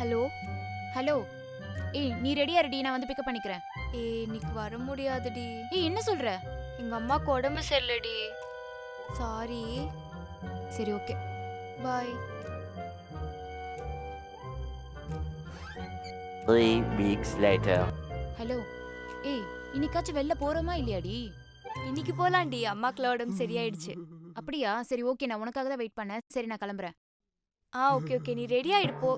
Hello hello. ஏய் நீ ரெடியா ரெடி, நான் வந்து பிக்கப் பண்ணிக்கிறேன். இன்னைக்கு வர முடியாதுடி. என்ன சொல்ற? எங்க அம்மாக்கு உடம்பு சரியில்லடி. சாரி. சரி okay bye. 3 weeks later. Hello. ஏய் இன்னைக்காச்சும் வெளில போறோமா இல்லையாடி? இன்னைக்கு போலாம்டி, அம்மாக்கு உடம்பு சரியாயிடுச்சு. அப்படியா? சரி ஓகே, நான் உனக்காக தான் வெயிட் பண்ணேன். சரி நான் கிளம்புறேன். ஓகே ஓகே, நீ ரெடி ஆயிடு போ.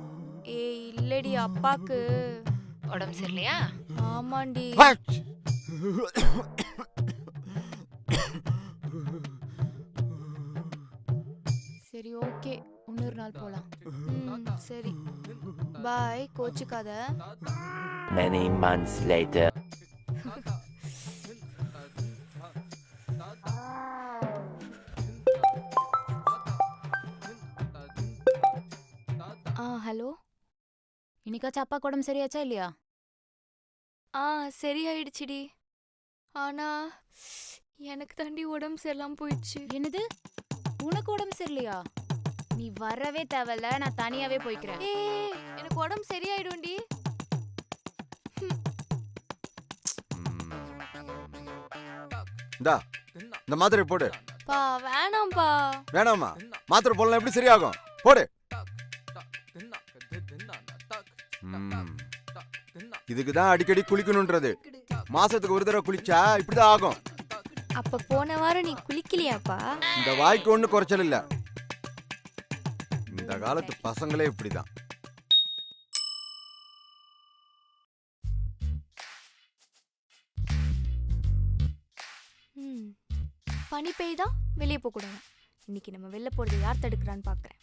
இல்லடி, அப்பாக்கு உடம்பு சரியில்லையா? ஆமாண்டி. சரி ஓகே, இன்னொரு நாள் போலாம். சரி பாய், கோச்சுக்காத. Many months later. ஹலோ. இன்னைக்காச்சும் அப்பாக்கு உடம்பு சரியாச்சா இல்லையா? சரியாயிடுச்சுடி. ஆனா எனக்கு தாண்டி உடம்பு சரியில்லாம போயிடுச்சு. என்னது, உனக்கு உடம்பு சரியில்லையா? நீ வரவே தேவையில்ல, நான் தனியாவே போய்க்கிறேன். எனக்கு உடம்பு சரியாயிடும்டி. இந்த மாத்திரை போடு. பா வேணாம்பா. வேணாமா? மாத்திரை போடலாம் எப்படி சரியாகும்? போடு. இதுக்குதான் அடிக்கடி குளிக்கணும்ன்றது. மாசத்துக்கு ஒரு தடவை குளிச்சா இப்படிதான் ஆகும். அப்ப போன வாரம் நீ குளிக்கலையாப்பா? இந்த வாய்க்கு ஒண்ணு குறைச்சல் இல்ல. இந்த காலத்து பசங்களே இப்படிதான். பனி பெய்தான் வெளியே போக கூடாது. இன்னைக்கு நம்ம வெளில போறது யார் தடுக்கிறான்னு பாக்குறேன்.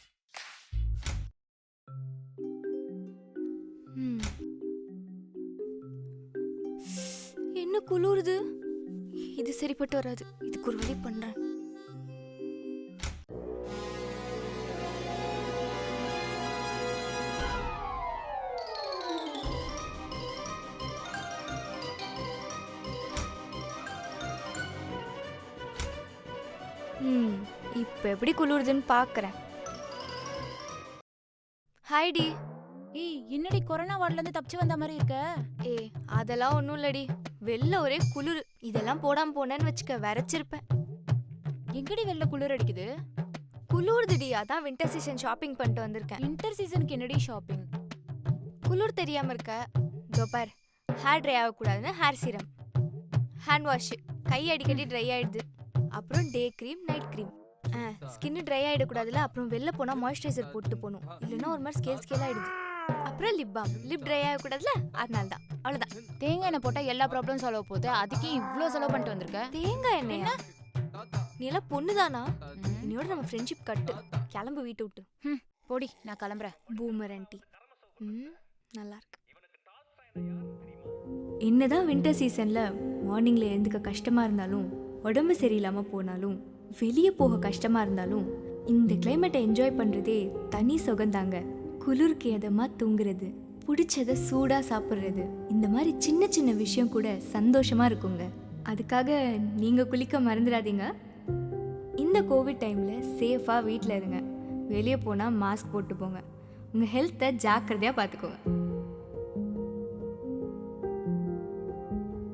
என்ன குளிருது, இது சரிப்பட்டு வராது. இதுக்கு ஒரு வழி பண்றேன். இப்ப எப்படி குளிருதுன்னு பாக்குறேன். ஹாய்டி. ஏய் என்னடி, கொரோனா வார்டுல இருந்து தப்பிச்சு வந்த மாதிரி இருக்க? அதெல்லாம் ஒண்ணும் இல்லடி, வெளில ஒரே குளிர். இதெல்லாம் போடாம போனேன்னு வச்சுக்க, விரைச்சிருப்பேன். எங்கடி வெளில குளிர் அடிக்குது? குளிர்துடி, அதான் வின்டர் சீசன் ஷாப்பிங் பண்ணிட்டு வந்திருக்கேன். வின்டர் சீசனுக்கு என்னடி ஷாப்பிங்? குளிர் தெரியாம இருக்க? தோபார், ஹேர் ட்ரை ஆகக்கூடாதுன்னு ஹேர் சீரம், ஹேண்ட் வாஷ், கை அடிக்கடி ட்ரை ஆயிடுது. அப்புறம் day cream, night cream. Skin dry ஆயிடக்கூடாதுல, அப்புறம் வெளில போனா மாய்ஸ்சரைசர் போட்டு போகணும், இல்லைன்னா ஒரு மாதிரி ஸ்கேல் ஆயிடுது. அப்புறம் லிப் பாம், லிப் ட்ரை ஆகக்கூடாதுல, அதனால தான். அவ்வளோதான். தேங்காய் எண்ணெய் போட்டா எல்லா ப்ராப்ளம் சால்வ் போகுது, அதுக்கே இவ்ளோ செலவு பண்ணிட்டு வந்திருக்க? தேங்காய் எண்ணெயா? நீ எல்லாம் பொண்ணுதானா? இன்னையோட நம்ம ஃப்ரெண்ட்ஷிப் கட்டு. கிளம்பு வீட்டை விட்டு. போடி, நான் கிளம்புறேன். Boomer aunty. நல்லா இருக்கு. என்னதான் வின்டர் சீசன்ல மார்னிங்ல எழுந்துக்க கஷ்டமா இருந்தாலும், உடம்பு சரியில்லாம போனாலும், வெளியே போக கஷ்டமா இருந்தாலும், இந்த கிளைமேட்டை என்ஜாய் பண்றதே தனி சுகந்தாங்க. குளிருக்கு எதமா தூங்குறது, பிடிச்சத சூடா சாப்பிட்றது, இந்த மாதிரி சின்ன சின்ன விஷயம் கூட சந்தோஷமா இருக்குங்க. அதுக்காக நீங்க குளிக்க மறந்துடாதீங்க. இந்த கோவிட் டைம்ல சேஃபா வீட்டில் இருங்க. வெளியே போனால் மாஸ்க் போட்டு போங்க. உங்கள் ஹெல்த்தை ஜாக்கிரதையாக பார்த்துக்கோங்க.